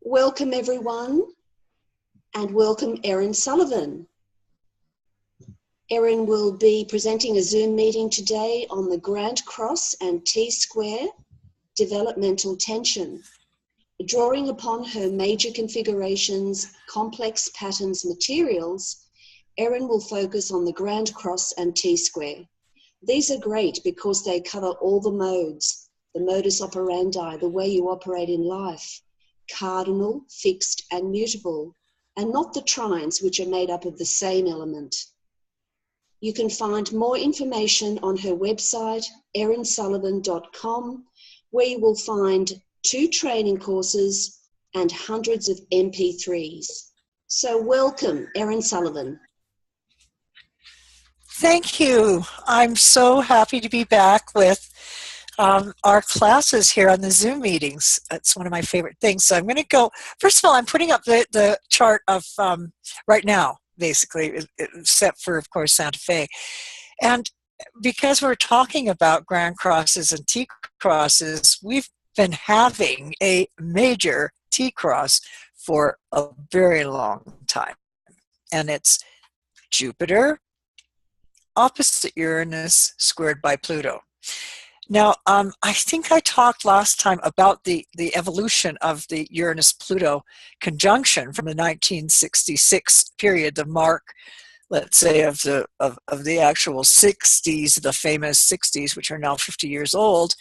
Welcome everyone, and welcome Erin Sullivan. Erin will be presenting a Zoom meeting today on the Grand Cross and T-square developmental tension. Drawing upon her major configurations, complex patterns, materials, Erin will focus on the Grand Cross and T-square. These are great because they cover all the modes, the modus operandi, the way you operate in life, cardinal, fixed, and mutable, and not the trines, which are made up of the same element. You can find more information on her website, erinsullivan.com, where you will find 2 training courses and hundreds of MP3s. So welcome, Erin Sullivan. Thank you. I'm so happy to be back with our classes here on the Zoom meetings. It's one of my favorite things. So I'm going to go, first of all, I'm putting up the chart of right now, basically, except for, of course, Santa Fe. And because we're talking about Grand Crosses and T Crosses, we've been having a major T Cross for a very long time. And it's Jupiter opposite Uranus squared by Pluto. Now, I think I talked last time about the evolution of the Uranus-Pluto conjunction from the 1966 period, the mark, let's say, of the actual 60s, the famous 60s, which are now 50 years old,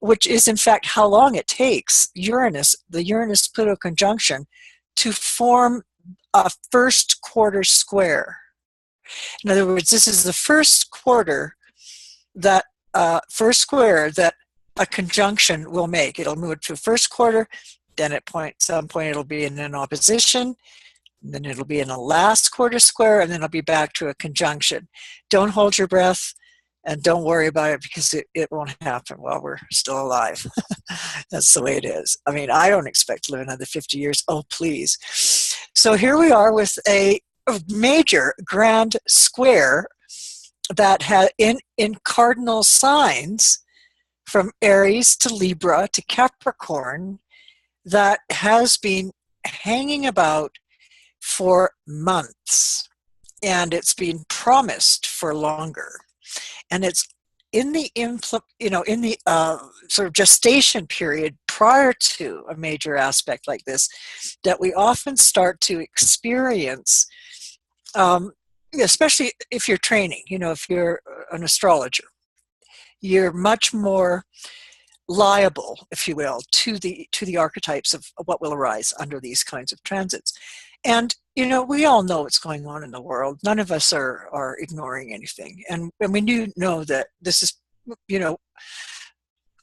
which is in fact how long it takes the Uranus-Pluto conjunction to form a first quarter square. In other words, this is the first quarter that first square that a conjunction will make. It'll move to first quarter, then at some point it'll be in an opposition, and then it'll be in a last quarter square, and then it'll be back to a conjunction. Don't hold your breath, and don't worry about it because it won't happen while we're still alive. That's the way it is. I mean, I don't expect to live another 50 years. Oh, please. So here we are with a major grand square that had in cardinal signs from Aries to Libra to Capricorn that has been hanging about for months, and it's been promised for longer. And it's in the sort of gestation period prior to a major aspect like this that we often start to experience, especially if you're training, if you're an astrologer, you're much more liable, if you will, to the archetypes of what will arise under these kinds of transits. And, we all know what's going on in the world. None of us are ignoring anything. And we do know that this is,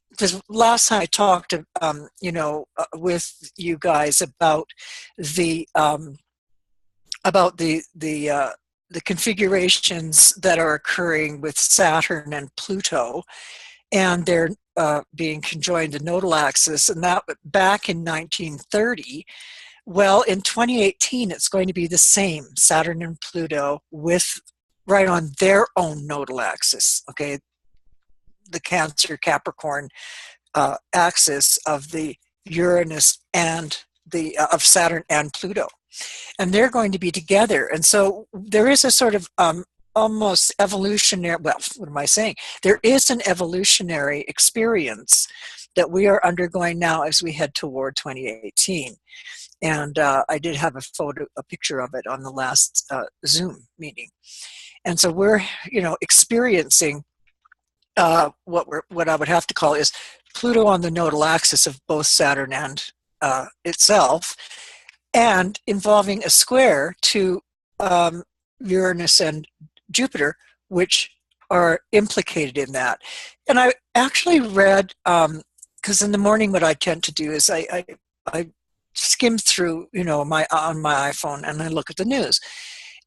because last time I talked, with you guys about the configurations that are occurring with Saturn and Pluto, and they're being conjoined to nodal axis, and that back in 1930. Well, in 2018, it's going to be the same, Saturn and Pluto right on their own nodal axis, okay? The Cancer Capricorn axis of the Uranus and of Saturn and Pluto. And they're going to be together. And so there is a sort of almost evolutionary, well, what am I saying? There is an evolutionary experience that we are undergoing now as we head toward 2018. And I did have a picture of it on the last Zoom meeting. And so we're, experiencing what I would have to call is Pluto on the nodal axis of both Saturn and itself, and involving a square to Uranus and Jupiter, which are implicated in that. And I actually read, because in the morning what I tend to do is I skim through, on my iPhone, and I look at the news.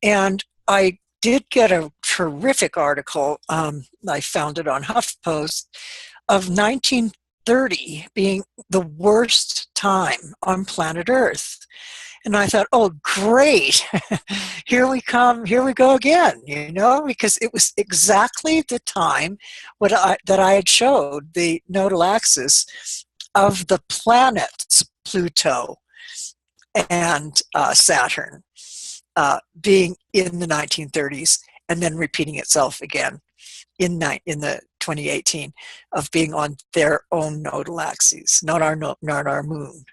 And I did get a terrific article, I found it on HuffPost, of 1930 being the worst time on planet Earth. And I thought, oh, great, here we go again, because it was exactly the time that I had showed the nodal axis of the planets Pluto and Saturn being in the 1930s and then repeating itself again in the 2018 of being on their own nodal axes, not our moon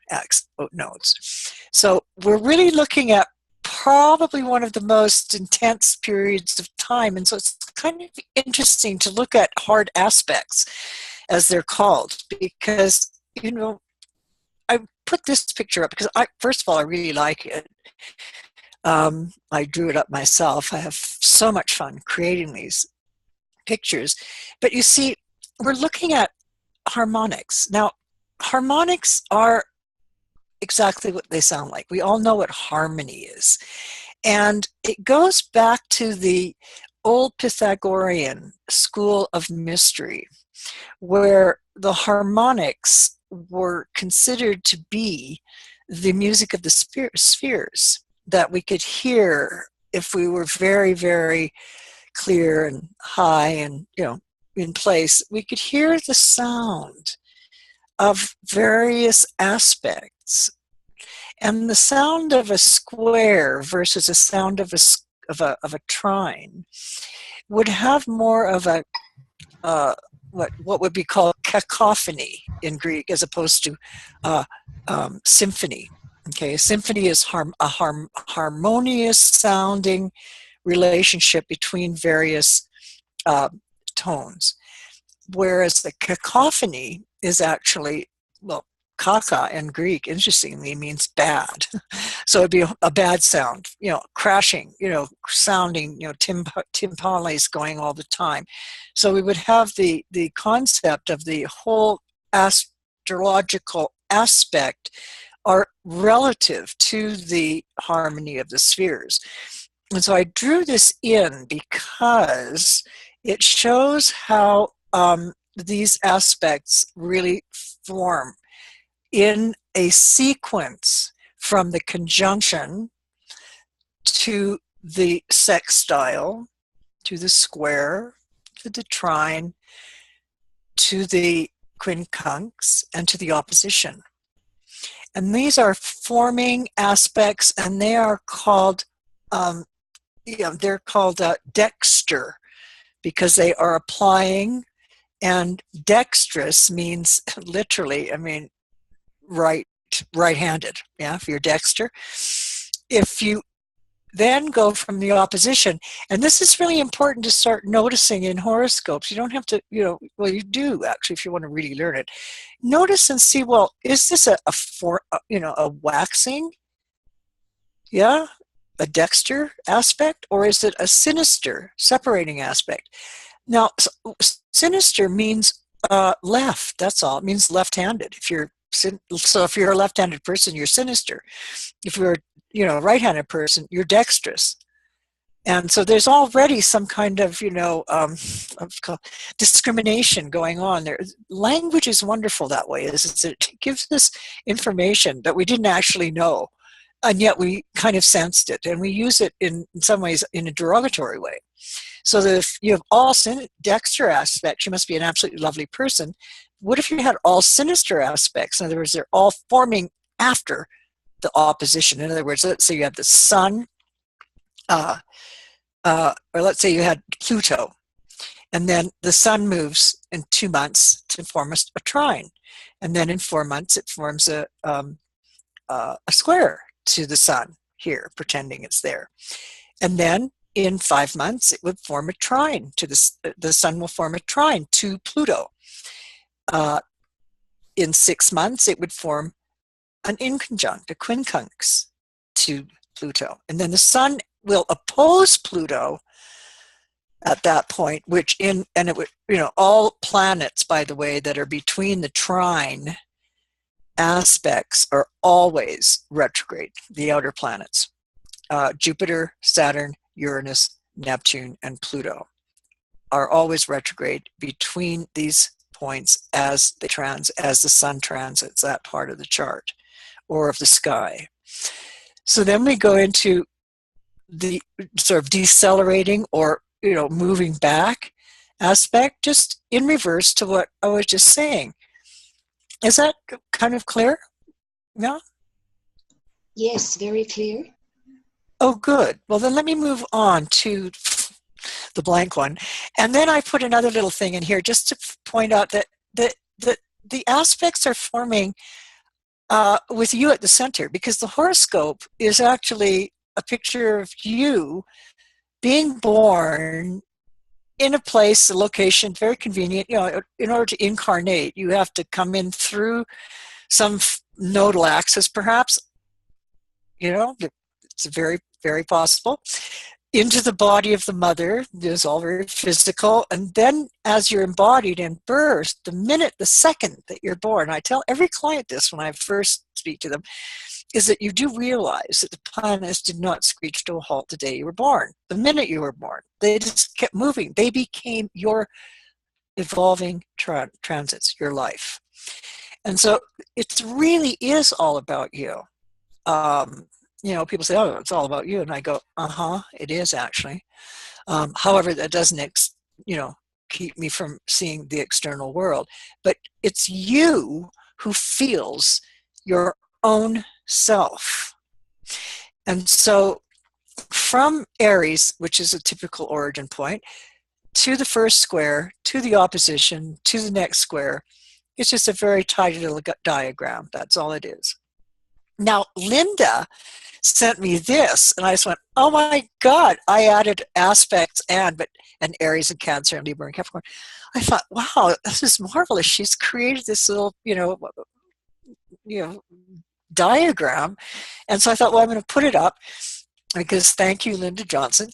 nodes. So we're really looking at probably one of the most intense periods of time, and so it's kind of interesting to look at hard aspects, as they're called, because I put this picture up because first of all, I really like it. I drew it up myself. I have so much fun creating these pictures. But you see, we're looking at harmonics. Now, harmonics are exactly what they sound like. We all know what harmony is. And it goes back to the old Pythagorean school of mystery, where the harmonics were considered to be the music of the spheres that we could hear if we were very, very clear and high and in place. We could hear the sound of various aspects, and the sound of a square versus a sound of a trine would have more of a what would be called cacophony in Greek, as opposed to symphony. Okay, a symphony is a harmonious sounding relationship between various tones, whereas the cacophony is actually, well, kaka in Greek, interestingly, means bad. So it'd be a bad sound, crashing, sounding, timpanis going all the time. So we would have the concept of the whole astrological aspect are relative to the harmony of the spheres. And so I drew this in because it shows how these aspects really form in a sequence from the conjunction to the sextile, to the square, to the trine, to the quincunx, and to the opposition. And these are forming aspects, and they are called dexter, because they are applying. And dexterous means literally, right-handed. Yeah, if you're dexter. If you then go from the opposition, and this is really important to start noticing in horoscopes. You don't have to, well, you do actually if you want to really learn it. Notice and see, well, is this a waxing? Yeah, a dexter aspect, or is it a sinister separating aspect? Now, sinister means left. That's all. It means left-handed. If you're a left-handed person, you're sinister. If you're a right-handed person, you're dexterous. And so there's already some kind of discrimination going on there. Language is wonderful that way. It gives us information that we didn't actually know, and yet we kind of sensed it, and we use it in some ways in a derogatory way. So that if you have all dexter aspects, you must be an absolutely lovely person. What if you had all sinister aspects? In other words, they're all forming after the opposition. In other words, let's say you have the sun, or let's say you had Pluto, and then the sun moves in 2 months to form a trine, and then in 4 months it forms a square to the sun here, pretending it's there, and then in 5 months it would form a trine to the sun will form a trine to Pluto. In 6 months it would form an inconjunct, a quincunx to Pluto, and then the sun will oppose Pluto at that point, all planets, by the way, that are between the trine aspects are always retrograde. The outer planets, Jupiter, Saturn, Uranus, Neptune, and Pluto are always retrograde between these points as the sun transits that part of the chart or of the sky. So then we go into the sort of decelerating or moving back aspect, just in reverse to what I was just saying. Is that kind of clear? Yeah. Yes, very clear. Oh, good. Well, then let me move on to the blank one. And then I put another little thing in here just to point out that the aspects are forming with you at the center, because the horoscope is actually a picture of you being born in a place, a location, very convenient. You know, in order to incarnate, you have to come in through some nodal axis, perhaps. You know, it's very, very possible. Into the body of the mother. This is all very physical. And then as you're embodied in birth, the second that you're born, I tell every client this when I first speak to them, is that you do realize that the planets did not screech to a halt the day you were born. The minute you were born, they just kept moving. They became your evolving transits, your life. And so it really is all about you. You know, people say, oh, it's all about you. And I go, it is actually. However, that doesn't, keep me from seeing the external world. But it's you who feels your own self. And so from Aries, which is a typical origin point, to the first square, to the opposition, to the next square, it's just a very tidy little diagram. That's all it is. Now, Linda sent me this, and I just went, oh my God, I added aspects and Aries and Cancer and Libra and Capricorn. I thought, wow, this is marvelous. She's created this little, diagram. And so I thought, well, I'm going to put it up because thank you, Linda Johnson,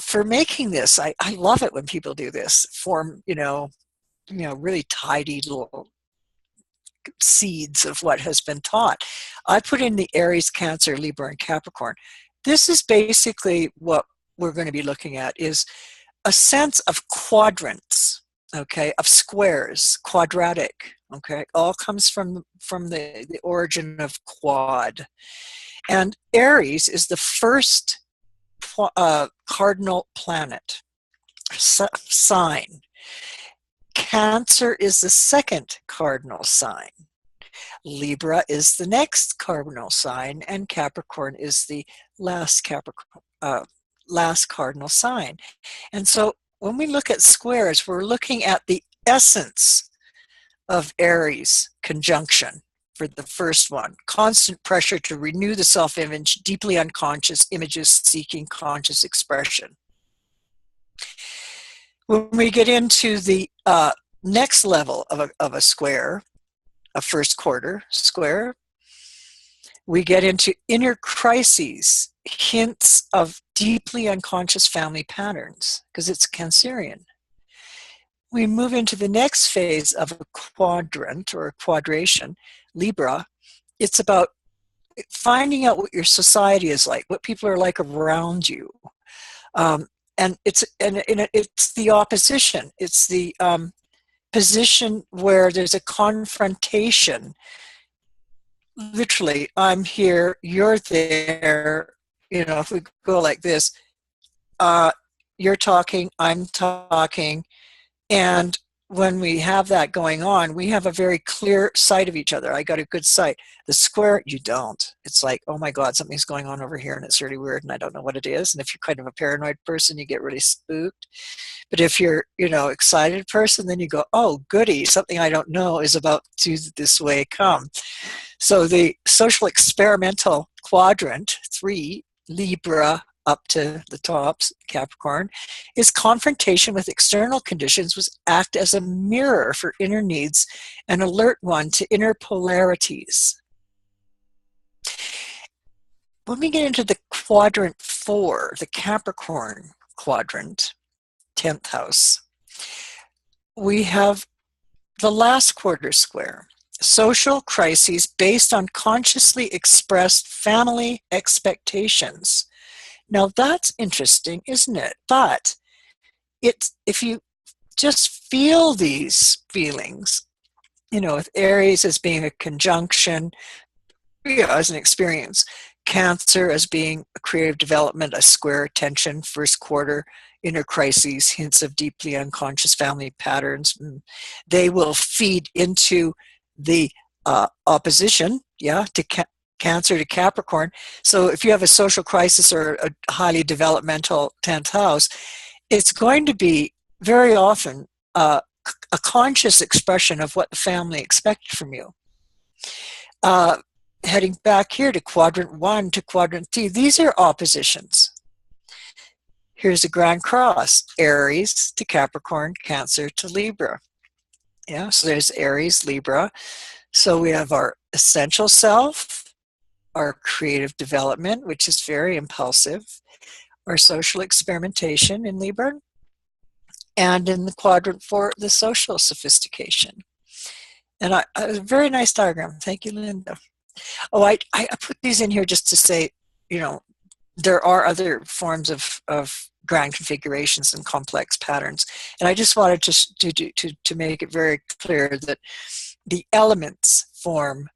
for making this. I love it when people do this, form, really tidy little seeds of what has been taught. I put in the Aries, Cancer, Libra, and Capricorn. This is basically what we're going to be looking at, is a sense of quadrants, okay, of squares, quadratic, okay, all comes from the origin of quad. And Aries is the first cardinal planet, sign. Cancer is the second cardinal sign. Libra is the next cardinal sign, and Capricorn is the last cardinal sign. And so when we look at squares, we're looking at the essence of Aries conjunction for the first one. Constant pressure to renew the self-image, deeply unconscious images seeking conscious expression. When we get into the next level of a square, a first quarter square, we get into inner crises, hints of deeply unconscious family patterns, because it's Cancerian. We move into the next phase of a quadrant or a quadration, Libra. It's about finding out what your society is like, what people are like around you. And it's the opposition. It's the position where there's a confrontation. Literally, I'm here, you're there. If we go like this, you're talking, I'm talking. And when we have that going on, we have a very clear sight of each other. I got a good sight. The square, you don't. It's like, oh my God, something's going on over here and it's really weird and I don't know what it is. And if you're kind of a paranoid person, you get really spooked. But if you're, excited person, then you go, oh, goody, something I don't know is about to this way come. So the social experimental quadrant, 3, Libra, up to the tops, Capricorn, is confrontation with external conditions, which act as a mirror for inner needs and alert one to inner polarities. When we get into the quadrant 4, the Capricorn quadrant, 10th house, we have the last quarter square, social crises based on consciously expressed family expectations. Now that's interesting, isn't it? But if you just feel these feelings, with Aries as being a conjunction, as an experience, Cancer as being a creative development, a square tension, first quarter, inner crises, hints of deeply unconscious family patterns. They will feed into the opposition, to Cancer to Capricorn. So if you have a social crisis or a highly developmental 10th house, it's going to be very often a conscious expression of what the family expected from you. Heading back here to quadrant 1 to quadrant 3, these are oppositions. Here's a grand cross, Aries to Capricorn, Cancer to Libra. Yeah, so there's Aries, Libra. So we have our essential self, our creative development, which is very impulsive, our social experimentation in Libra, and in the quadrant 4, the social sophistication. And a very nice diagram. Thank you, Linda. Oh, I put these in here just to say, there are other forms of grand configurations and complex patterns. And I just wanted to make it very clear that the elements form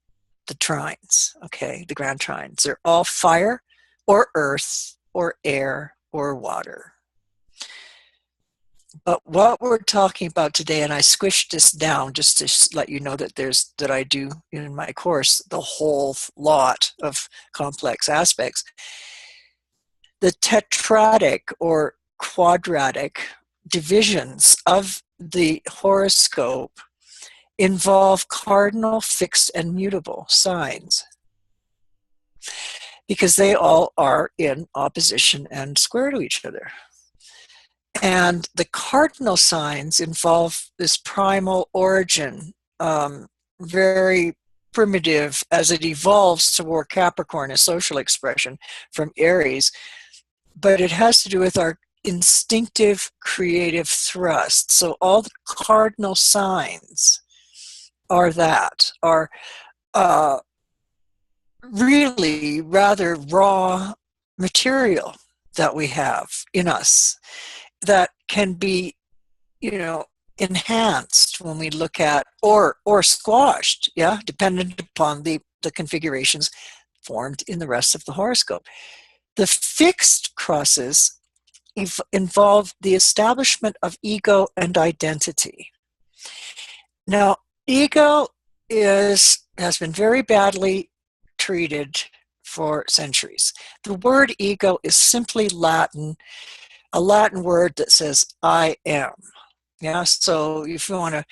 the trines, okay, the grand trines. They're all fire or earth or air or water. But what we're talking about today, and I squished this down just to let you know that I do in my course the whole lot of complex aspects. The tetradic or quadratic divisions of the horoscope involve cardinal, fixed, and mutable signs, because they all are in opposition and square to each other. And the cardinal signs involve this primal origin, very primitive as it evolves toward Capricorn, a social expression from Aries. But it has to do with our instinctive creative thrust. So all the cardinal signs are really rather raw material that we have in us that can be, enhanced when we look at or squashed, dependent upon the configurations formed in the rest of the horoscope. The fixed crosses involve the establishment of ego and identity. Now, ego has been very badly treated for centuries. The word ego is simply Latin, a Latin word that says I am. Yeah, so if you want to,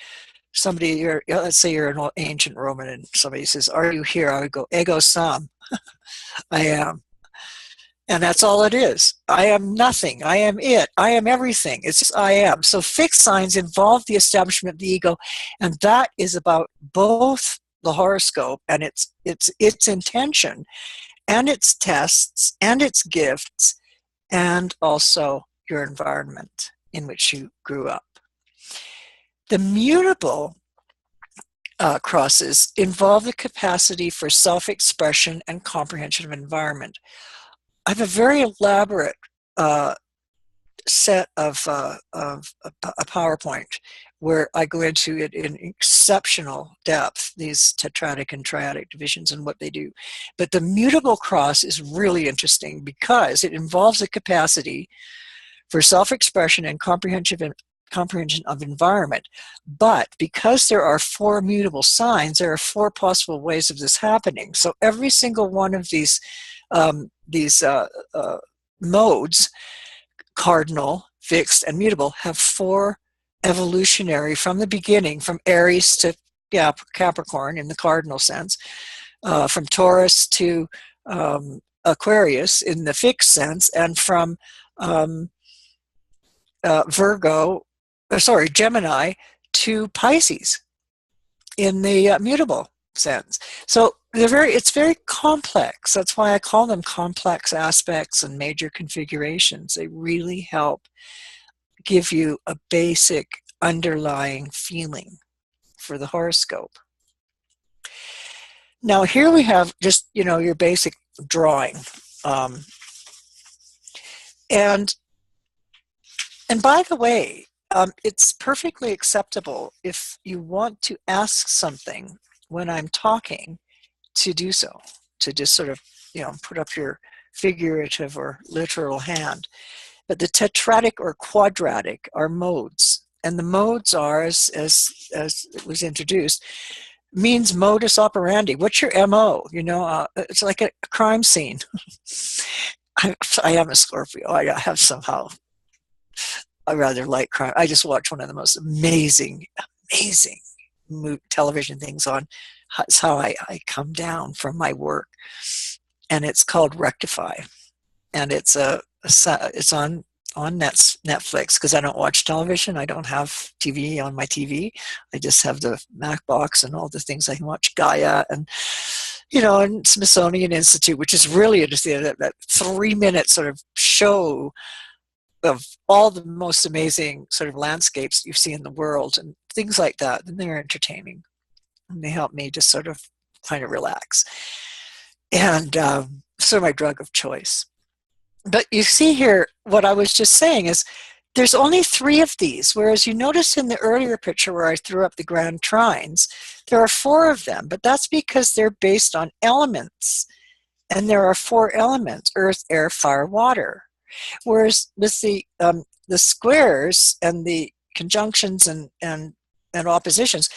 let's say you're an ancient Roman and somebody says, "Are you here?" I would go, "Ego sum." I am. And that's all it is. I am nothing. I am it. I am everything. It's just I am. So fixed signs involve the establishment of the ego, and that is about both the horoscope and its intention and its tests and its gifts, and also your environment in which you grew up. The mutable crosses involve the capacity for self-expression and comprehension of environment. I have a very elaborate set of a PowerPoint where I go into it in exceptional depth, these tetradic and triadic divisions and what they do. But the mutable cross is really interesting because it involves a capacity for self-expression and comprehension of environment. But because there are 4 mutable signs, there are 4 possible ways of this happening. So every single one of these modes, cardinal, fixed, and mutable, have 4 evolutionary from the beginning, from Aries to Capricorn in the cardinal sense, from Taurus to Aquarius in the fixed sense, and from Gemini to Pisces in the mutable sense. So it's very complex. That's why I call them complex aspects and major configurations. They really help give you a basic underlying feeling for the horoscope. Now here we have just, your basic drawing. And by the way, it's perfectly acceptable if you want to ask something when I'm talking to do so, to just sort of, put up your figurative or literal hand. But the tetradic or quadratic are modes. And the modes are, as it was introduced, means modus operandi. What's your MO? You know, it's like a crime scene. I am a Scorpio. I have somehow a rather light crime. I just watched one of the most amazing television things on. It's how I come down from my work, and it's called Rectify, and it's on Netflix, because I don't watch television. I don't have TV on my TV. I just have the Mac box and all the things I can watch. Gaia and, you know, and Smithsonian Institute, which is really interesting. That 3-minute sort of show of all the most amazing sort of landscapes you see in the world and things like that. And they're entertaining, and they help me just sort of kind of relax. And sort of my drug of choice. But you see here, what I was just saying is there's only 3 of these, whereas you notice in the earlier picture where I threw up the grand trines, there are 4 of them, but that's because they're based on elements. And there are 4 elements: earth, air, fire, water. Whereas with the squares and the conjunctions and oppositions,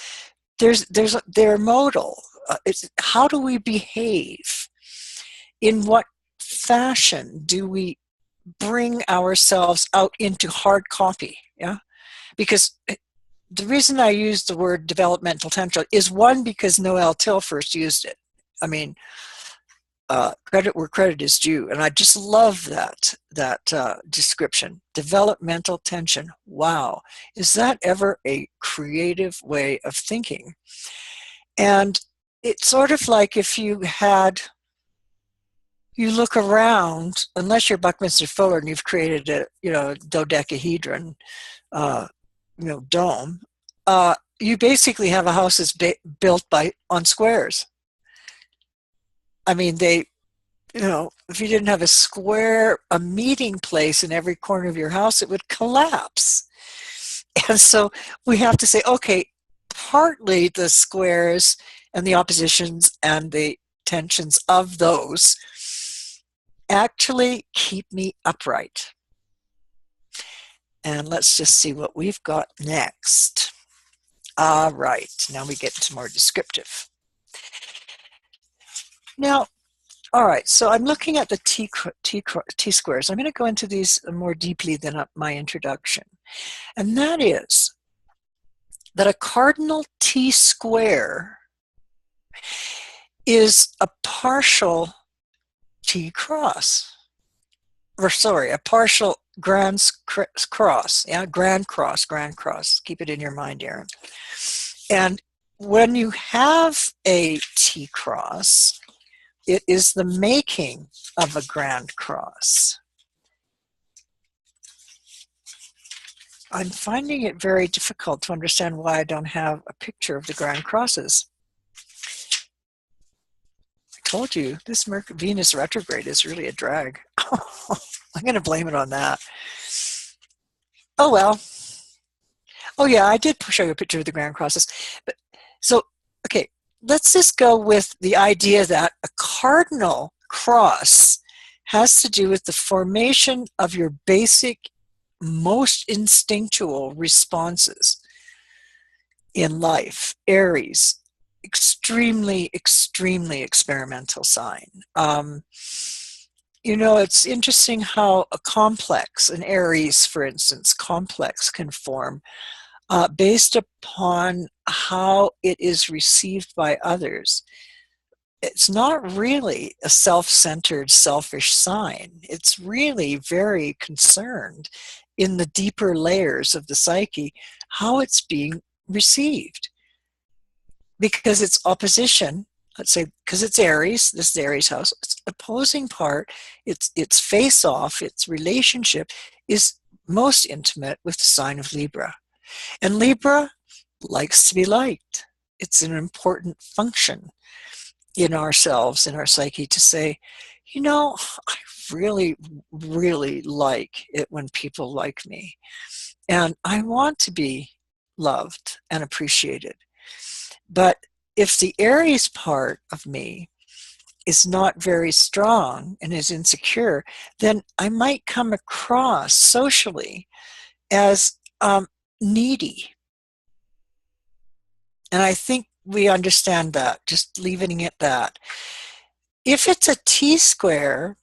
they're modal. It's how do we behave? In what fashion do we bring ourselves out into hard copy? Yeah, because the reason I use the word developmental potential is, one, because Noel Till first used it. I mean, credit where credit is due, and I just love that description. Developmental tension. Wow, is that ever a creative way of thinking? And it's sort of like if you look around, unless you're Buckminster Fuller and you've created a dodecahedron, dome. You basically have a house that's built on squares. I mean, if you didn't have a meeting place in every corner of your house, it would collapse. And so we have to say, okay, partly the squares and the oppositions and the tensions of those actually keep me upright. And let's just see what we've got next. All right, now we get into more descriptive. Now, all right, so I'm looking at the T-squares. I'm going to go into these more deeply than my introduction. And that is that a cardinal T-square is a partial T-cross. Or sorry, a partial grand cross. Yeah, grand cross. Keep it in your mind, Erin. And when you have a T-cross, it is the making of a grand cross. I'm finding it very difficult to understand why I don't have a picture of the grand crosses. I told you, this Venus retrograde is really a drag. I'm going to blame it on that. Oh, well. Oh, yeah, I did show you a picture of the grand crosses. But so, okay, let's just go with the idea that a cardinal cross has to do with the formation of your basic, most instinctual responses in life. Aries, extremely experimental sign. It's interesting how an Aries, for instance, complex can form based upon how it is received by others. It's not really a self-centered, selfish sign. It's really very concerned in the deeper layers of the psyche, how it's being received. Because it's opposition, let's say, because it's Aries, this is Aries house, its opposing part, its face-off, its relationship is most intimate with the sign of Libra. And Libra likes to be liked. It's an important function in ourselves, in our psyche, to say, I really like it when people like me. And I want to be loved and appreciated. But if the Aries part of me is not very strong and is insecure, then I might come across socially as needy. And I think we understand that, just leaving it that. If it's a T-square,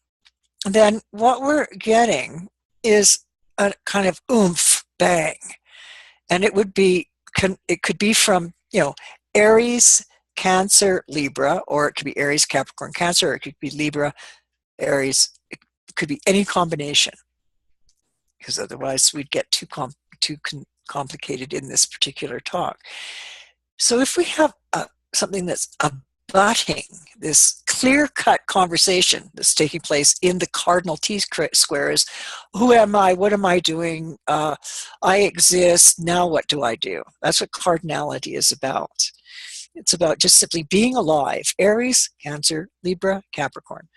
then what we're getting is a kind of oomph, bang. And it would be, it could be from, Aries, Cancer, Libra, or it could be Aries, Capricorn, Cancer, or it could be Libra, Aries. It could be any combination, because otherwise we'd get too complicated in this particular talk. So if we have something that's abutting this clear-cut conversation that's taking place in the cardinal T-squares, who am I, what am I doing, I exist, now what do I do? That's what cardinality is about. It's about just simply being alive. Aries, Cancer, Libra, Capricorn.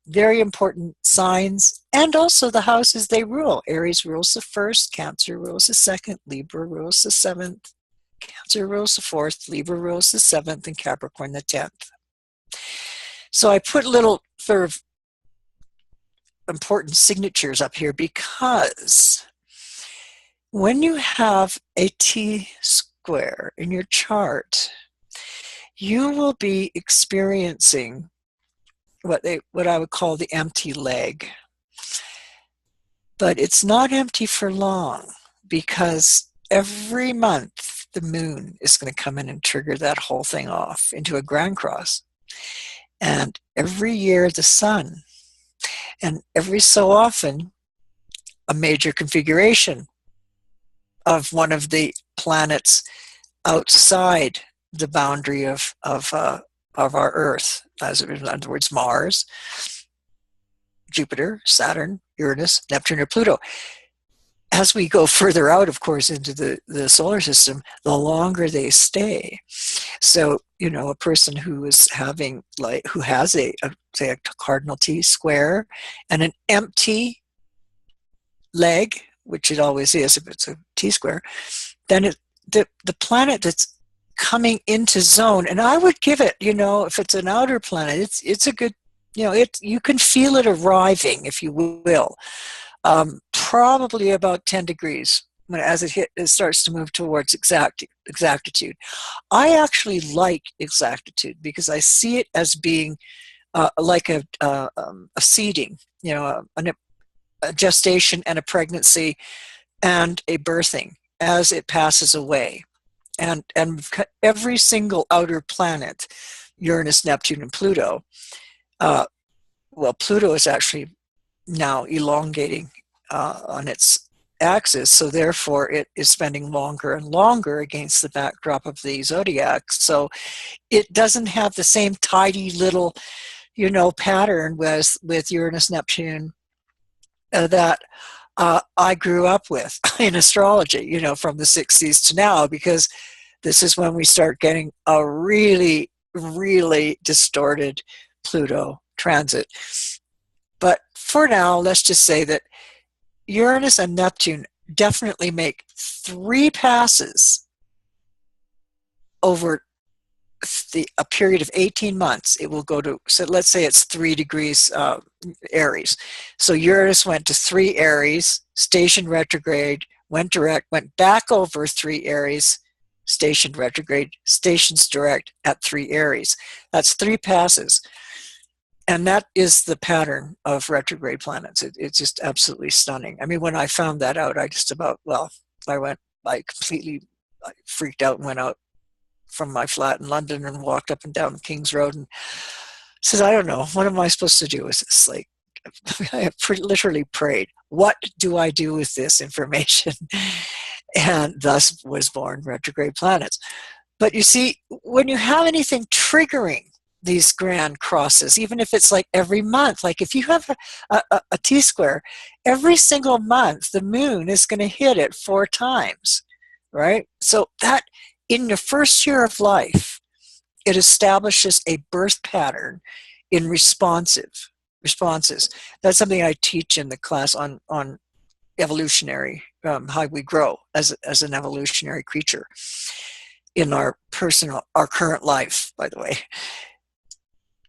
Very important signs, and also the houses they rule. Aries rules the first, Cancer rules the second, Libra rules the seventh, Cancer rules the fourth, Libra rules the seventh, and Capricorn the 10th. So I put little sort of important signatures up here because when you have a T-square in your chart, you will be experiencing what I would call the empty leg. But it's not empty for long, because every month the moon is going to come in and trigger that whole thing off into a grand cross. And every year the sun, and every so often a major configuration of one of the planets outside the boundary of our Earth, in other words, Mars, Jupiter, Saturn, Uranus, Neptune, or Pluto. As we go further out, of course, into the solar system, the longer they stay. So, a person who is having, who has say a cardinal T-square and an empty leg, which it always is if it's a T-square, then the planet that's coming into zone, and I would give it, if it's an outer planet, it's a good, you can feel it arriving, if you will, probably about 10 degrees as it starts to move towards exactitude. I actually like exactitude because I see it as being like a seeding, a gestation and a pregnancy and a birthing as it passes away. And every single outer planet, Uranus, Neptune, and Pluto, Pluto is actually now elongating on its axis, so therefore it is spending longer and longer against the backdrop of the zodiac. So it doesn't have the same tidy little, pattern with Uranus, Neptune that I grew up with in astrology, from the 60s to now, because this is when we start getting a really, really distorted Pluto transit. But for now, let's just say that Uranus and Neptune definitely make 3 passes over a period of 18 months. It will go to, so let's say it's 3 degrees Aries. So Uranus went to 3 Aries, stationed retrograde, went direct, went back over 3 Aries, stationed retrograde, stations direct at 3 Aries. That's 3 passes. And that is the pattern of retrograde planets. It's just absolutely stunning. I mean, when I found that out, I completely freaked out and went out from my flat in London and walked up and down King's Road and said, I don't know, what am I supposed to do with this? I literally prayed, what do I do with this information? And thus was born retrograde planets. But you see, when you have anything triggering these grand crosses, even if it's like every month, like if you have a T-square, every single month the moon is going to hit it 4 times, right? So that in your first year of life, it establishes a birth pattern in responses. That's something I teach in the class on evolutionary, how we grow as an evolutionary creature in our current life, by the way.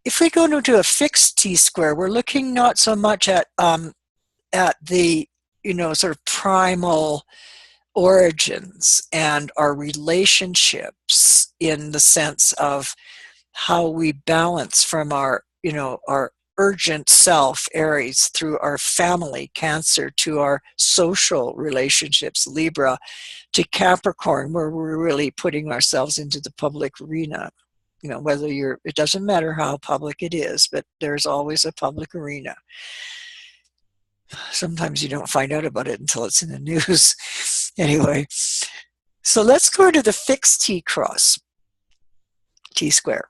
If we go into a fixed T-square, we're looking not so much at the, sort of primal origins and our relationships, in the sense of how we balance from our, our urgent self, Aries, through our family, Cancer, to our social relationships, Libra, to Capricorn, where we're really putting ourselves into the public arena. Whether it doesn't matter how public it is, but there's always a public arena. Sometimes you don't find out about it until it's in the news. Anyway, so let's go to the fixed T-cross, T-square.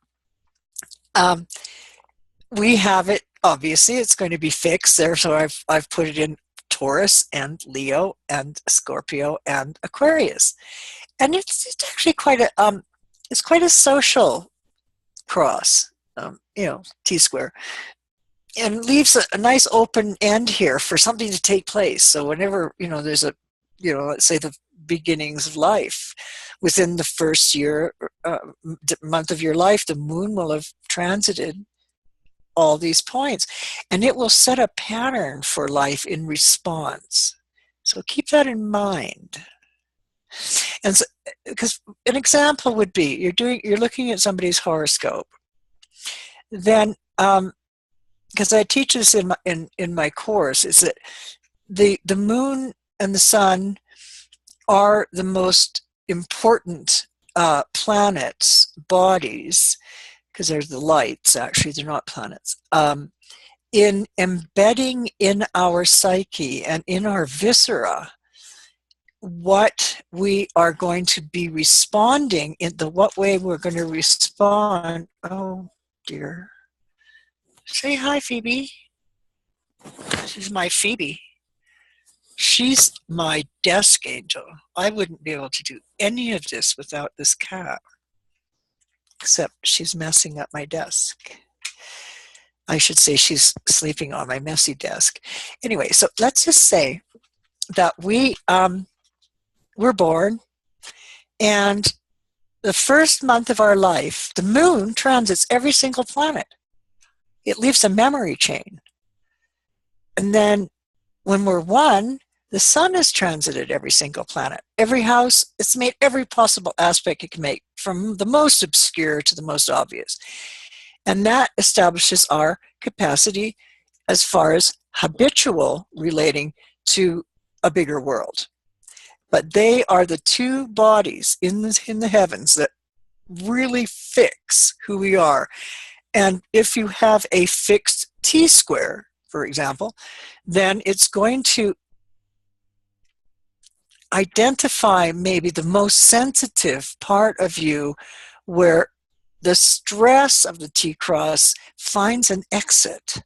We have it, obviously, it's going to be fixed there, so I've put it in Taurus and Leo and Scorpio and Aquarius. And it's actually quite a social cross, T-square. And leaves a nice open end here for something to take place. So whenever, there's a, let's say the beginnings of life, within the first year, month of your life, the moon will have transited all these points, and it will set a pattern for life in response. So keep that in mind. And so, because an example would be, you're looking at somebody's horoscope, then, because I teach this in my course, is that the moon and the sun are the most important planets, bodies, because they're the lights, actually, they're not planets, in embedding in our psyche and in our viscera what we are going to be responding in, what way we're going to respond. Oh dear. Say hi, Phoebe. This is my Phoebe. She's my desk angel. I wouldn't be able to do any of this without this cat, except she's messing up my desk. I should say she's sleeping on my messy desk. Anyway, so let's just say that we're born, and the first month of our life, the moon transits every single planet. It leaves a memory chain. And then when we're one, the sun has transited every single planet. Every house, it's made every possible aspect it can make, from the most obscure to the most obvious. And that establishes our capacity as far as habitual relating to a bigger world. But they are the two bodies in the heavens that really fix who we are. And if you have a fixed T-square, for example, then it's going to identify maybe the most sensitive part of you, where the stress of the T-cross finds an exit.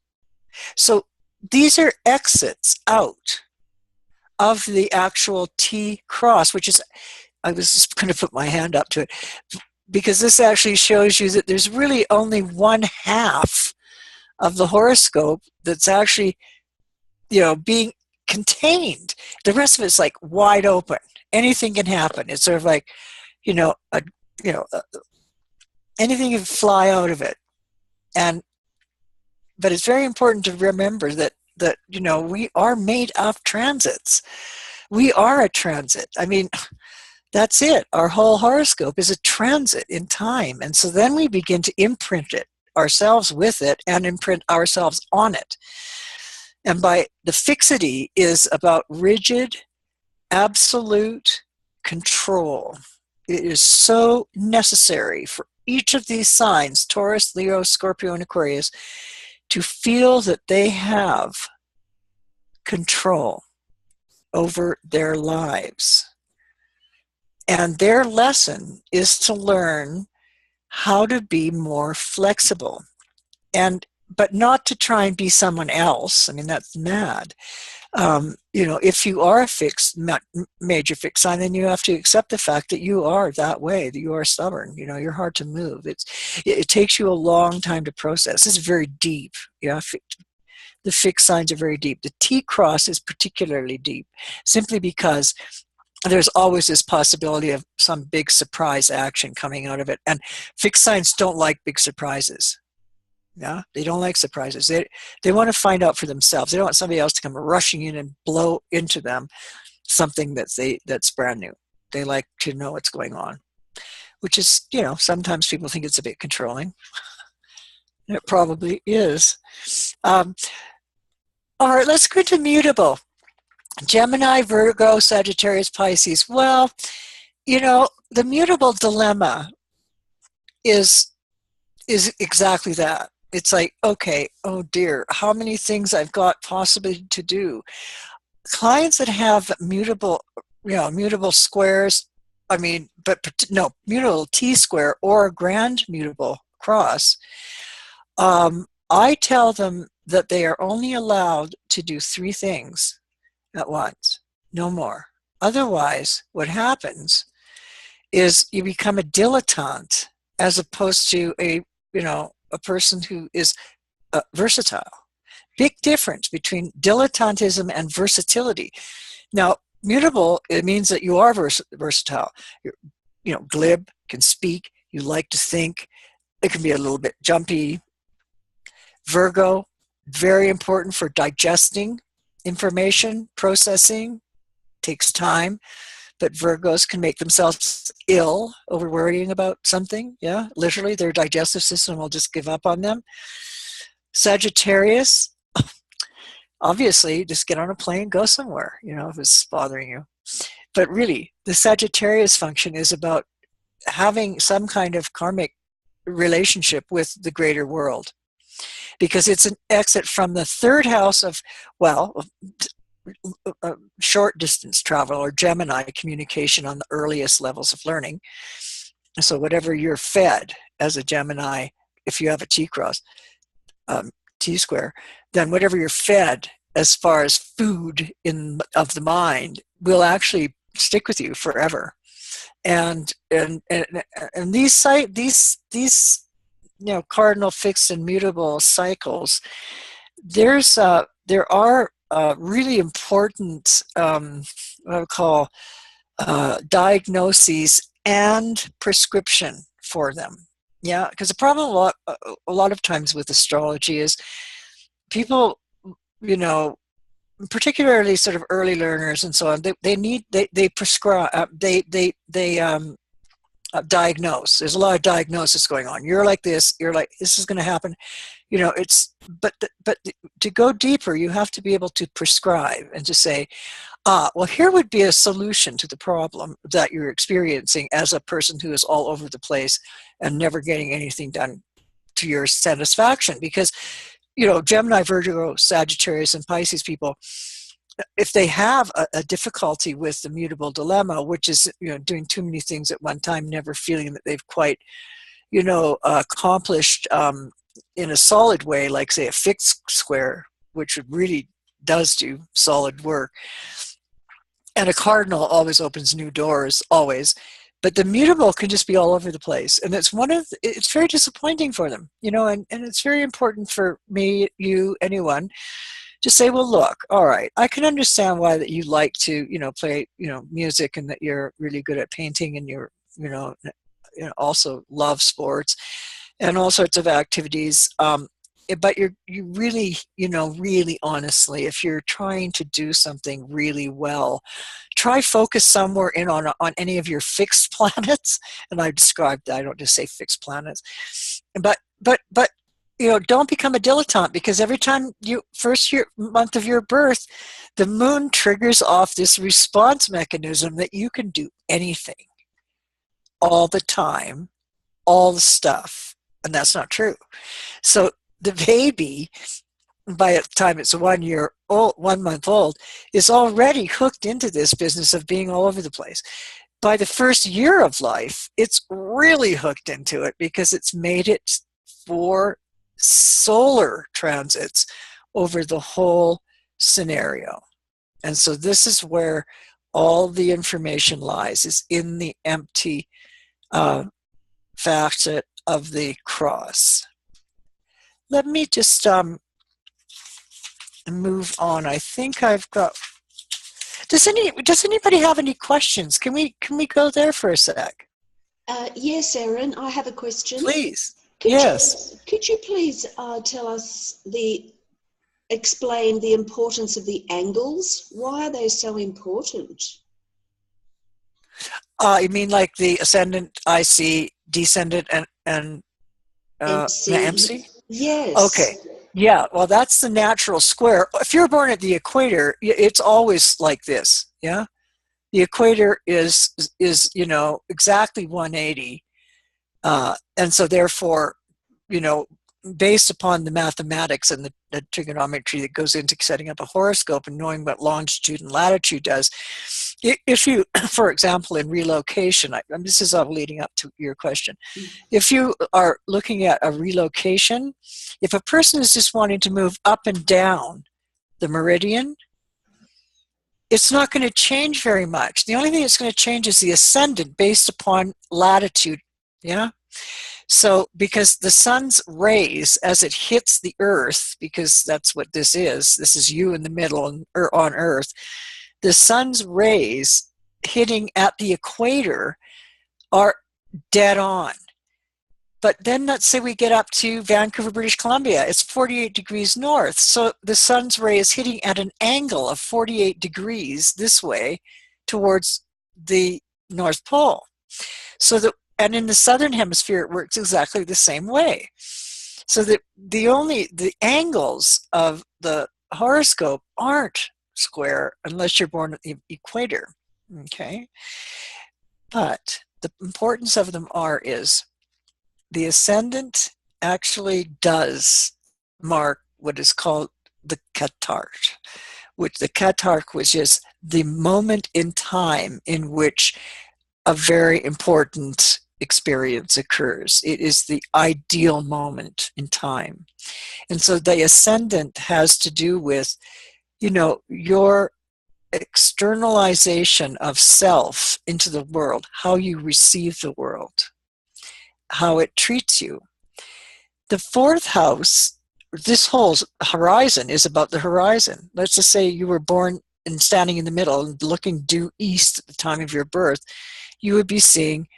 So these are exits out of the actual T-cross, which is, I was just going to put my hand up to it, because this actually shows you that there's really only one half of the horoscope that's actually, being contained. The rest of it's like wide open. Anything can happen. It's sort of like, anything can fly out of it. But it's very important to remember that we are made of transits. We are a transit. I mean, that's it. Our whole horoscope is a transit in time. And so then we begin to imprint it ourselves with it and imprint ourselves on it. And by the fixity is about rigid, absolute control. It is so necessary for each of these signs, Taurus, Leo, Scorpio, and Aquarius, to feel that they have control over their lives. And their lesson is to learn how to be more flexible, but not to try and be someone else. I mean, that's mad. If you are a fixed, major fixed sign, then you have to accept the fact that you are that way, that you are stubborn. You're hard to move. It takes you a long time to process. It's very deep. The fixed signs are very deep. The T-cross is particularly deep, simply because there's always this possibility of some big surprise action coming out of it. And fixed signs don't like big surprises. Yeah, they don't like surprises. They want to find out for themselves. They don't want somebody else to come rushing in and blow into them. something that's brand new. They like to know what's going on, which is, sometimes people think it's a bit controlling. It probably is. All right, let's go to mutable. Gemini, Virgo, Sagittarius, Pisces. Well, the mutable dilemma is exactly that. It's like, okay, oh dear, how many things I've got possibly to do. Clients that have mutable squares, mutable T-square or a grand mutable cross, I tell them that they are only allowed to do 3 things at once, no more. Otherwise, what happens is you become a dilettante as opposed to a person who is versatile. Big difference between dilettantism and versatility. Now, mutable, it means that you are versatile. You're, glib, can speak, you like to think. It can be a little bit jumpy. Virgo, very important for digesting information, processing, takes time. But Virgos can make themselves ill over worrying about something. Yeah, literally their digestive system will just give up on them. Sagittarius, obviously, just get on a plane, go somewhere, if it's bothering you. But really, the Sagittarius function is about having some kind of karmic relationship with the greater world, because it's an exit from the 3rd house of, short distance travel, or Gemini communication on the earliest levels of learning. So whatever you're fed as a Gemini, if you have a T-cross, T-square, then whatever you're fed as far as food of the mind will actually stick with you forever. And these cardinal, fixed, and mutable cycles, there are really important what I would call diagnoses and prescription for them. Yeah, because the problem a lot of times with astrology is people, particularly sort of early learners and so on, they prescribe, diagnose. There's a lot of diagnosis going on. You're like this. You're like, this is going to happen. But to go deeper, you have to be able to prescribe and to say, well, here would be a solution to the problem that you're experiencing as a person who is all over the place and never getting anything done to your satisfaction. Because, Gemini, Virgo, Sagittarius, and Pisces people, if they have a difficulty with the mutable dilemma, which is, doing too many things at one time, never feeling that they've quite, accomplished in a solid way, like say a fixed square, which really does do solid work. And a cardinal always opens new doors, always. But the mutable can just be all over the place. And it's very disappointing for them, and it's very important for me, you, anyone, to say, well, look, all right, I can understand why that you like to, play, music, and that you're really good at painting, and you're, also love sports and all sorts of activities. But you really, really honestly, if you're trying to do something really well, try focus somewhere in on any of your fixed planets. And I described, I don't just say fixed planets, but don't become a dilettante, because every time month of your birth, the moon triggers off this response mechanism that you can do anything, all the time, all the stuff. And that's not true. So the baby, by the time it's 1 month old, is already hooked into this business of being all over the place. By the first year of life, it's really hooked into it, because it's made it for solar transits over the whole scenario. And so this is where all the information lies, is in the empty facet of the cross. Let me just move on. I think I've got. Does anybody have any questions? Can we go there for a sec? Yes, Erin, I have a question. Please. Could you please tell us the explain the importance of the angles? Why are they so important? You mean like the ascendant, IC, descendant, and MC. MC? Okay. Yes. Yeah, well, that's the natural square. If you're born at the equator, it's always like this. Yeah, the equator is exactly 180, and so therefore, you know, based upon the mathematics and the trigonometry that goes into setting up a horoscope and knowing what longitude and latitude does, if you, for example, in relocation, this is all leading up to your question. If you are looking at a relocation, if a person is just wanting to move up and down the meridian, it's not going to change very much. The only thing that's going to change is the ascendant based upon latitude. Yeah. So because the sun's rays, as it hits the earth, because that's what this is you in the middle or on earth, the sun's rays hitting at the equator are dead on. But then let's say we get up to Vancouver, British Columbia, it's 48 degrees north. So the sun's ray is hitting at an angle of 48 degrees this way towards the North Pole. And in the southern hemisphere, it works exactly the same way. So that the angles of the horoscope aren't square unless you're born at the equator. Okay? But the importance of them is the ascendant actually does mark what is called the catarct, which is the moment in time in which a very important experience occurs. It is the ideal moment in time. And so the ascendant has to do with, your externalization of self into the world, how you receive the world, how it treats you. The fourth house, this whole horizon is about the horizon. Let's just say you were born and standing in the middle and looking due east at the time of your birth. You would be seeing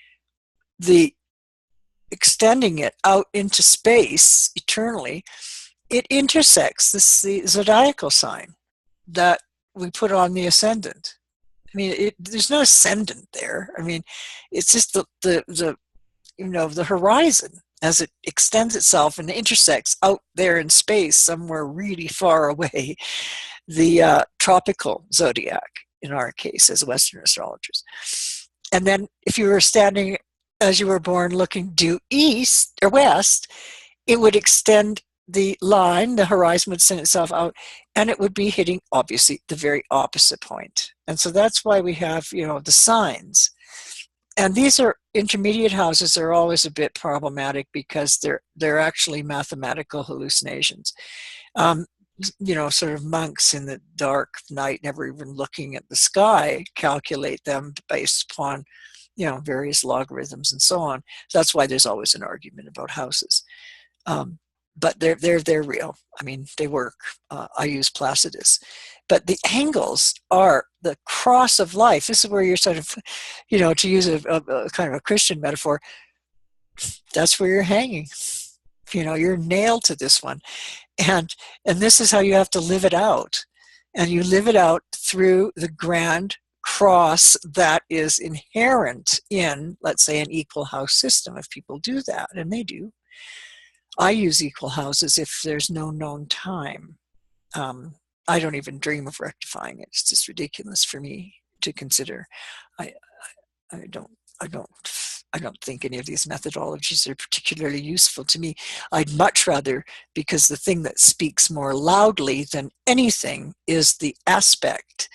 extending it out into space eternally. It intersects the zodiacal sign that we put on the ascendant. I mean, there's no ascendant there. I mean, it's just the horizon as it extends itself and intersects out there in space somewhere really far away, the tropical zodiac in our case as Western astrologers. And then if you were standing as you were born looking due east or west, it would extend the line, the horizon would send itself out, and it would be hitting, obviously, the very opposite point. And so that's why we have, the signs. And these are intermediate houses. They're always a bit problematic because they're actually mathematical hallucinations. Sort of monks in the dark night, never even looking at the sky, calculate them based upon, various logarithms and so on. So that's why there's always an argument about houses. But they're real. I mean, they work. I use Placidus. But the angles are the cross of life. This is where you're sort of, to use a kind of a Christian metaphor, that's where you're hanging. You're nailed to this one. And this is how you have to live it out. And you live it out through the grand cross that is inherent in, let's say, an equal house system, if people do that, and they do. I use equal houses if there's no known time. I don't even dream of rectifying it. It's just ridiculous for me to consider. I don't think any of these methodologies are particularly useful to me. I'd much rather, because the thing that speaks more loudly than anything is the aspect,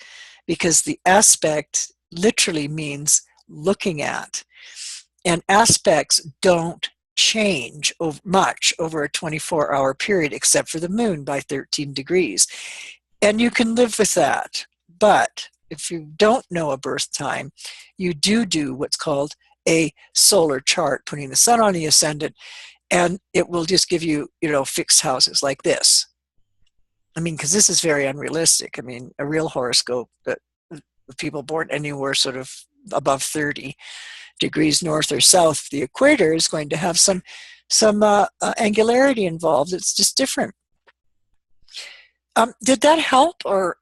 because the aspect literally means looking at. And aspects don't change much over a 24-hour period, except for the moon by 13 degrees. And you can live with that. But if you don't know a birth time, you do what's called a solar chart, putting the sun on the ascendant, and it will just give you, fixed houses like this. I mean, because this is very unrealistic. I mean, a real horoscope that people born anywhere sort of above 30 degrees north or south of the equator is going to have some angularity involved. It's just different. Did that help, or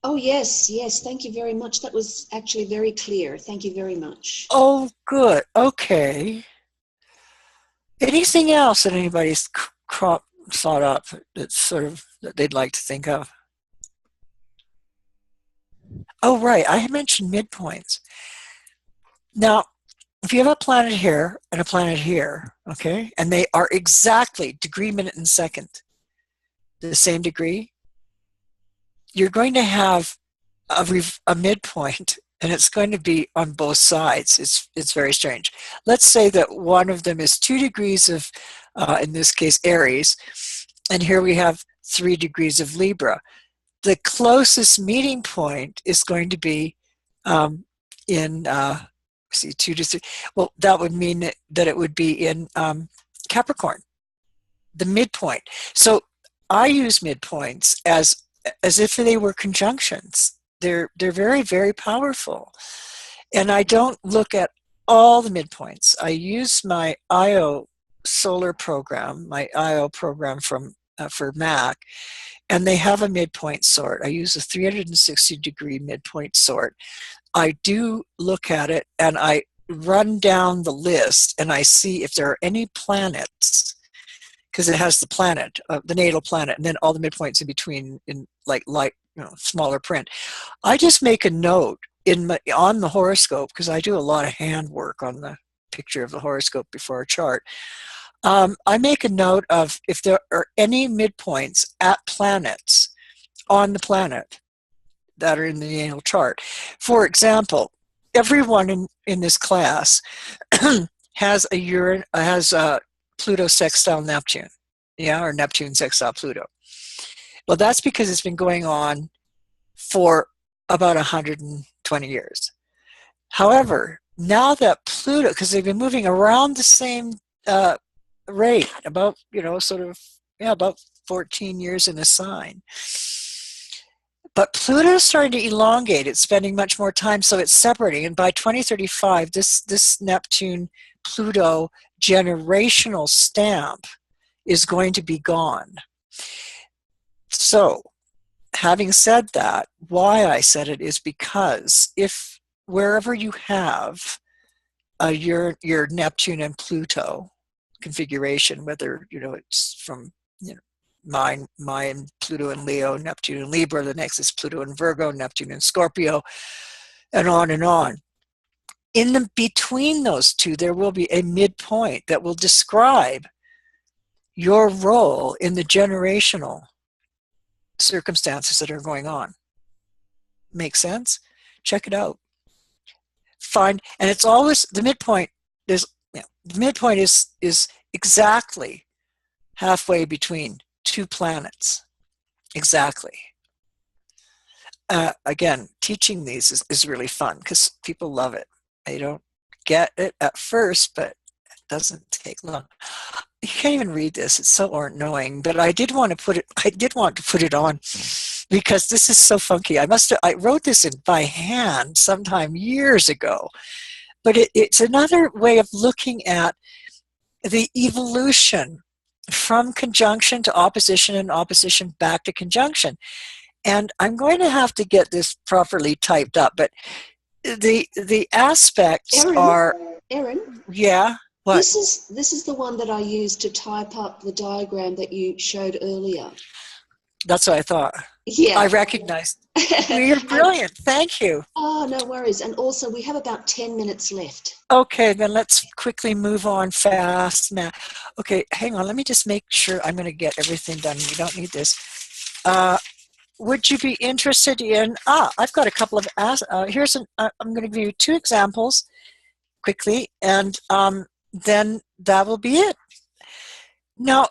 Oh, yes, yes. Thank you very much. That was actually very clear. Thank you very much. oh, good. Okay. Anything else that anybody's thought up that's sort of that they'd like to think of? Oh, right. I had mentioned midpoints. Now, if you have a planet here and a planet here, okay, and they are exactly degree, minute, and second, the same degree, you're going to have a midpoint, and it's going to be on both sides. It's very strange. Let's say that one of them is 2 degrees of, in this case, Aries, and here we have 3 degrees of Libra. The closest meeting point is going to be in, see, 2 to 3. Well, that would mean that it would be in Capricorn, the midpoint. So I use midpoints as if they were conjunctions. They're very, very powerful. And I don't look at all the midpoints. I use my IO solar program, my IO program from for Mac, and they have a midpoint sort. I use a 360-degree midpoint sort. I do look at it, and I run down the list, and I see if there are any planets, because it has the planet, the natal planet, and then all the midpoints in between in like light, smaller print. I just make a note on the horoscope, because I do a lot of handwork on the picture of the horoscope before a chart. I make a note of if there are any midpoints at planets on the planet that are in the natal chart. For example, everyone in this class has a Pluto sextile Neptune, or Neptune sextile Pluto. Well, that's because it's been going on for about 120 years. However, now that Pluto, because they've been moving around the same rate, about about 14 years in a sign. But Pluto's starting to elongate. It's spending much more time, so it's separating. And by 2035, this Neptune-Pluto generational stamp is going to be gone. So, having said that, why I said it is because if wherever you have your Neptune and Pluto configuration, whether it's from mine Pluto and Leo, Neptune and Libra, the next is Pluto and Virgo, Neptune and Scorpio, and on and on. In the between those two, there will be a midpoint that will describe your role in the generational circumstances that are going on. Make sense? Check it out. And it's always the midpoint. The midpoint is exactly halfway between 2 planets. Exactly. Again, teaching these is really fun because people love it. They don't get it at first, but it doesn't take long. You can't even read this. It's so annoying, but I did want to put it on because this is so funky. I wrote this by hand sometime years ago, but it's another way of looking at the evolution from conjunction to opposition and opposition back to conjunction. And I'm going to have to get this properly typed up, but the aspects are... Erin? Yeah? What? This is the one that I used to type up the diagram that you showed earlier. That's what I thought. Yeah. I recognized. You're brilliant. Thank you. Oh, no worries. And also, we have about 10 minutes left. Okay, then let's quickly move on fast now. Okay, hang on. Let me just make sure I'm going to get everything done. You don't need this. Would you be interested in... I've got a couple of... I'm going to give you 2 examples quickly, and then that will be it. Now,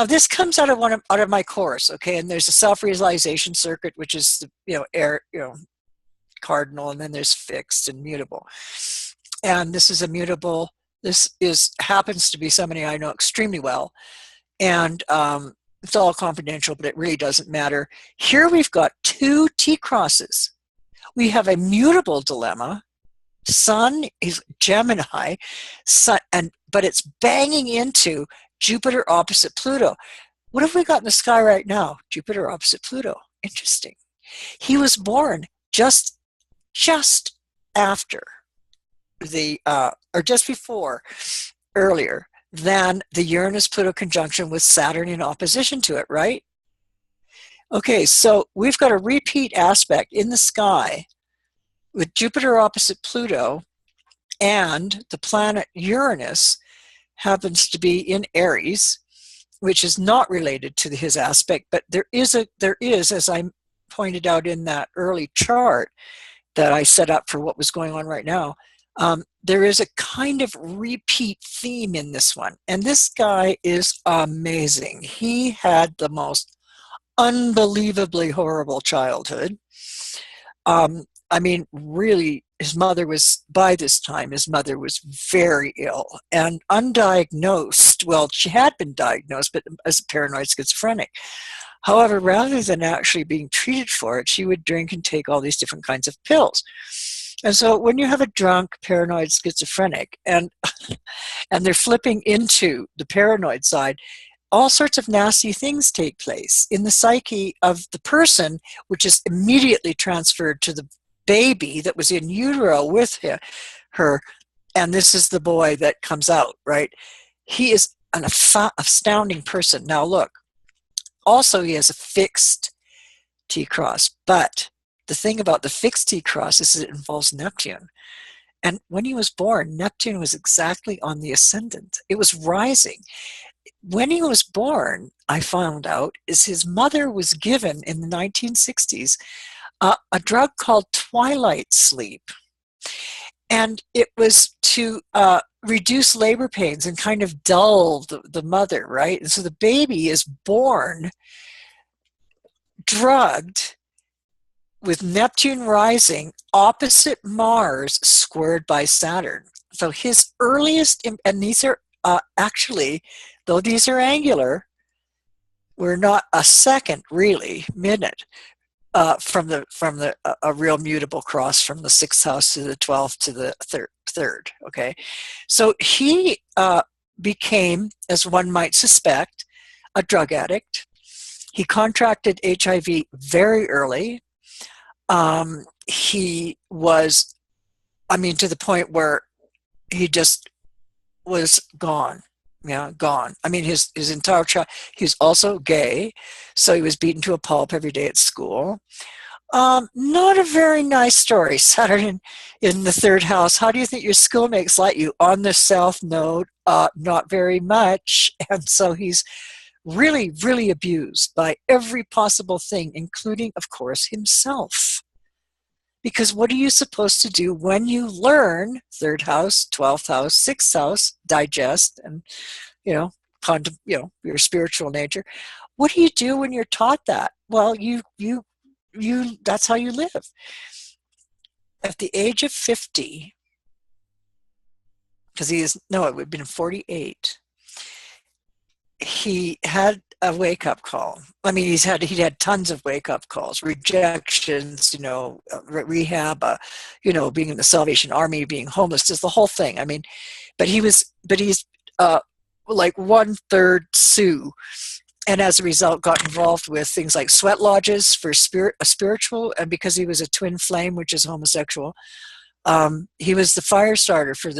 this comes out of my course, okay? And there's a self-realization circuit, which is cardinal, and then there's fixed and mutable. And this is a mutable. This happens to be somebody I know extremely well, and it's all confidential, but it really doesn't matter. Here we've got 2 T-crosses. We have a mutable dilemma. Sun is Gemini, but it's banging into Jupiter opposite Pluto. What have we got in the sky right now? Jupiter opposite Pluto. Interesting. He was born just after or just before, earlier than the Uranus-Pluto conjunction with Saturn in opposition to it, right? Okay, so we've got a repeat aspect in the sky with Jupiter opposite Pluto, and the planet Uranus happens to be in Aries, which is not related to his aspect, but there is, as I pointed out in that early chart that I set up for what was going on right now, there is a kind of repeat theme in this one. And this guy is amazing. He had the most unbelievably horrible childhood. I mean, really, by this time, his mother was very ill and undiagnosed. Well, she had been diagnosed, but as a paranoid schizophrenic. However, rather than actually being treated for it, she would drink and take all these different kinds of pills. And so when you have a drunk paranoid schizophrenic and they're flipping into the paranoid side, all sorts of nasty things take place in the psyche of the person, which is immediately transferred to the baby that was in utero with her. And this is the boy that comes out, right? He is an astounding person. Now look, also he has a fixed T-cross, but the thing about the fixed T-cross is it involves Neptune. And when he was born, Neptune was exactly on the ascendant. It was rising. When he was born, I found out, is his mother was given in the 1960s a drug called twilight sleep. And it was to reduce labor pains and kind of dull the mother, right? And so the baby is born drugged with Neptune rising opposite Mars squared by Saturn. So his earliest, and these are actually, though these are angular, we're not a second, really, minute from a real mutable cross from the 6th house to the 12th to the third. Okay, so he became, as one might suspect, a drug addict. He contracted HIV very early. He was, to the point where he just was gone. Yeah, gone. His entire child. He was also gay, so he was beaten to a pulp every day at school. Not a very nice story. Saturn in the 3rd house. How do you think your schoolmates like you? On the South Node, not very much. And so he's really, really abused by every possible thing, including, of course, himself. Because what are you supposed to do when you learn 3rd house, 12th house, 6th house, digest, and, your spiritual nature? What do you do when you're taught that? Well, you that's how you live. At the age of 50, because it would have been 48, he had a wake-up call. He'd had tons of wake-up calls, rejections, rehab, being in the Salvation Army, being homeless, just the whole thing. But he's like 1/3 Sioux, and as a result got involved with things like sweat lodges for spiritual, and because he was a twin flame, which is homosexual, he was the fire starter for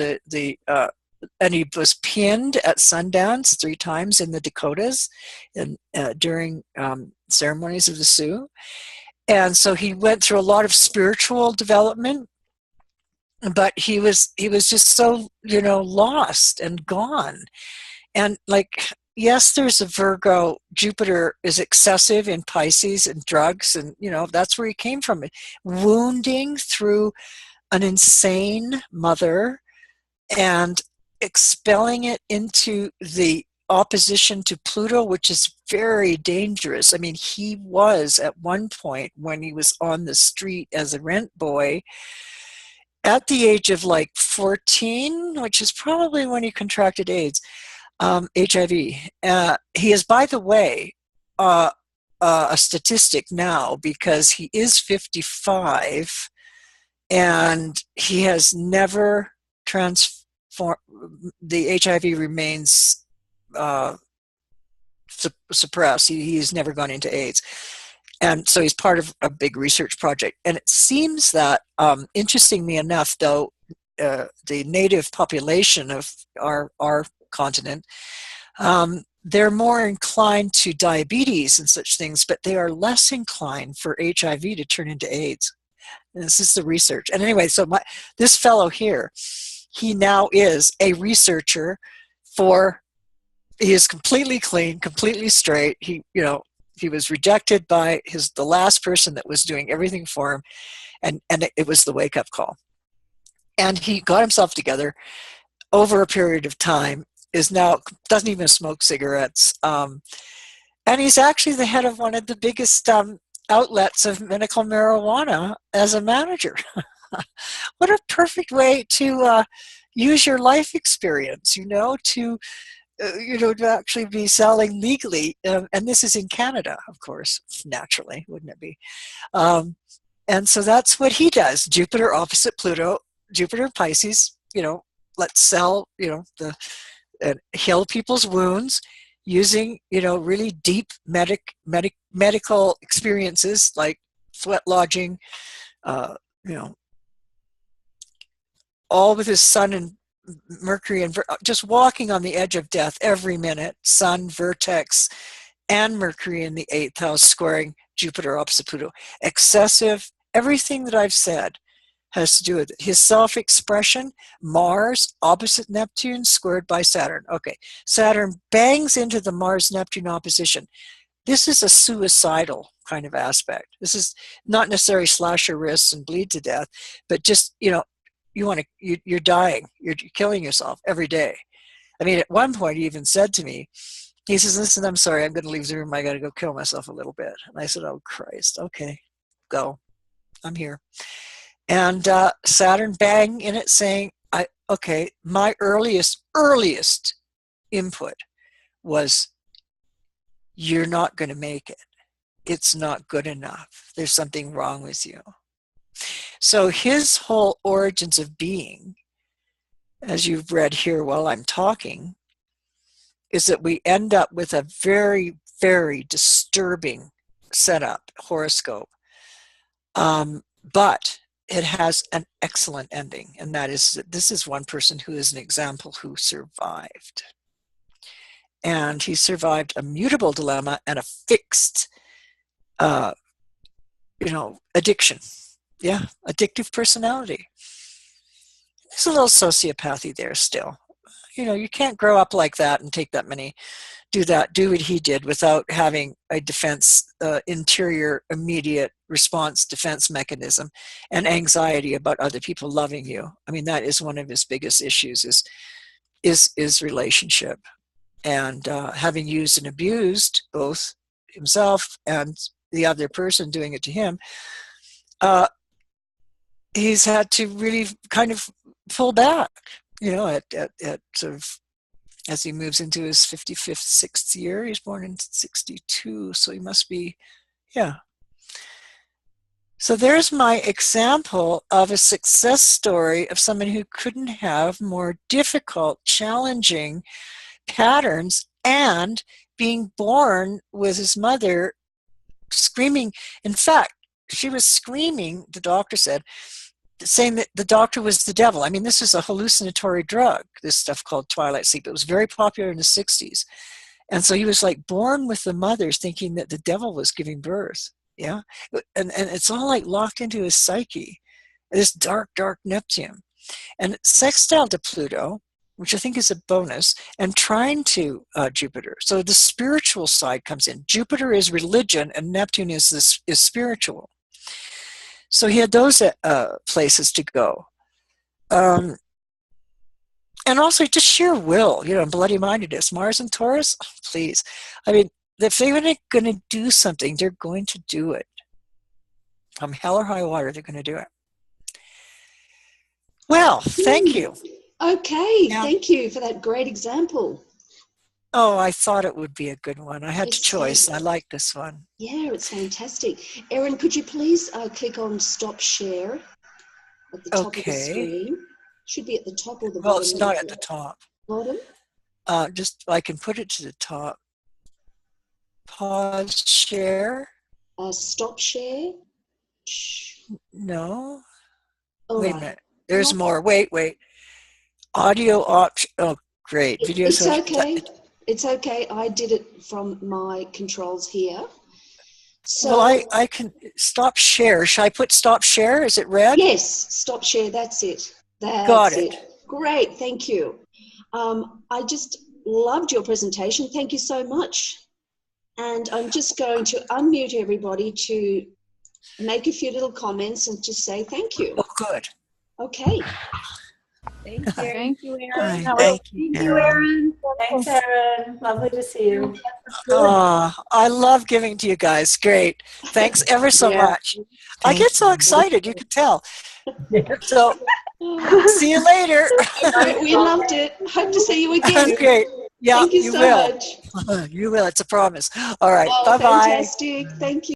and he was pinned at Sundance 3 times in the Dakotas during ceremonies of the Sioux. And so he went through a lot of spiritual development, but he was just so, lost and gone. And yes, there's a Virgo. Jupiter is excessive in Pisces and drugs, and, that's where he came from. Wounding through an insane mother and expelling it into the opposition to Pluto, which is very dangerous. He was at one point, when he was on the street as a rent boy, at the age of 14, which is probably when he contracted AIDS, HIV. He is, by the way, a statistic now, because he is 55 and he has never transformed. The HIV remains suppress. He's never gone into AIDS. And so he's part of a big research project. And it seems that, interestingly enough, though, the native population of our continent, they're more inclined to diabetes and such things, but they are less inclined for HIV to turn into AIDS. And this is the research. And anyway, so this fellow here, he now is a researcher he is completely clean, completely straight. He was rejected by the last person that was doing everything for him, and it was the wake-up call. And he got himself together over a period of time, doesn't even smoke cigarettes, and he's actually the head of one of the biggest outlets of medical marijuana as a manager. What a perfect way to use your life experience, to actually be selling legally. And this is in Canada, of course, naturally, wouldn't it be? And so that's what he does. Jupiter opposite Pluto, Jupiter Pisces, let's sell, heal people's wounds using, really deep medical experiences like sweat lodging, all with his sun and Mercury and just walking on the edge of death every minute, sun, vertex, and Mercury in the 8th house squaring Jupiter opposite Pluto. Excessive, everything that I've said has to do with it. His self-expression, Mars opposite Neptune squared by Saturn. Okay, Saturn bangs into the Mars-Neptune opposition. This is a suicidal kind of aspect. This is not necessarily slash your wrists and bleed to death, but just, you're dying. You're killing yourself every day. I mean, at one point he even said to me, he says, listen, I'm sorry, I'm going to leave the room. I got to go kill myself a little bit. And I said, oh, Christ. Okay, go. I'm here. And Saturn bang in it saying, my earliest input was, you're not going to make it. It's not good enough. There's something wrong with you. So his whole origins of being, as you've read here while I'm talking, is that we end up with a very, very disturbing setup, horoscope. But it has an excellent ending, and that is that this is one person who is an example who survived. And he survived a mutable dilemma and a fixed, addiction. Yeah, addictive personality. There's a little sociopathy there still. You can't grow up like that and take that many, do what he did without having a defense, interior, immediate response defense mechanism and anxiety about other people loving you. I mean, that is one of his biggest issues is relationship. And having used and abused both himself and the other person doing it to him, he's had to really kind of pull back, at sort of, as he moves into his 55th, 6th year. He's born in 62, so he must be, yeah. So there's my example of a success story of someone who couldn't have more difficult, challenging patterns, and being born with his mother screaming. In fact, she was screaming, the doctor said, saying that the doctor was the devil. I mean, this is a hallucinatory drug, this stuff called twilight sleep. It was very popular in the 60s. And so he was like born with the mothers thinking that the devil was giving birth. Yeah. And it's all like locked into his psyche, this dark, dark Neptune. And sextile to Pluto, which I think is a bonus, and trine to Jupiter. So the spiritual side comes in. Jupiter is religion and Neptune is spiritual. So he had those places to go. And also just sheer will, bloody-mindedness. Mars and Taurus, please. I mean, if they're going to do something, they're going to do it. From hell or high water, they're going to do it. Well, thank you. Okay, thank you for that great example. Oh, I thought it would be a good one. I had choice. I like this one. Yeah, it's fantastic. Erin, could you please click on stop share at the top of the screen? Should be at the top or the bottom. Well, it's not at the top. Bottom? I can put it to the top. Pause share. Stop share. Shh. No. All Wait a right. minute. There's more. Wait. Audio option. Oh, great. Video. It's okay. It's okay. I did it from my controls here. So, well, I can stop share. Should I put stop share? Is it red? Yes, stop share. That's it. Got it. Great. Thank you. I just loved your presentation. Thank you so much. And I'm just going to unmute everybody to make a few little comments and just say thank you. Oh, good. Okay. Thank you. Thank you, Hi, Erin. thank you, Erin. Thanks, Erin. Lovely to see you. Oh, I love giving to you guys. Great. Thanks ever so much. I get so excited. You can tell. So, see you later. All right, we loved it. Hope to see you again. Great. Yeah, Thank you so will. much. You will. It's a promise. All right. Oh, Bye-bye. fantastic. Thank you.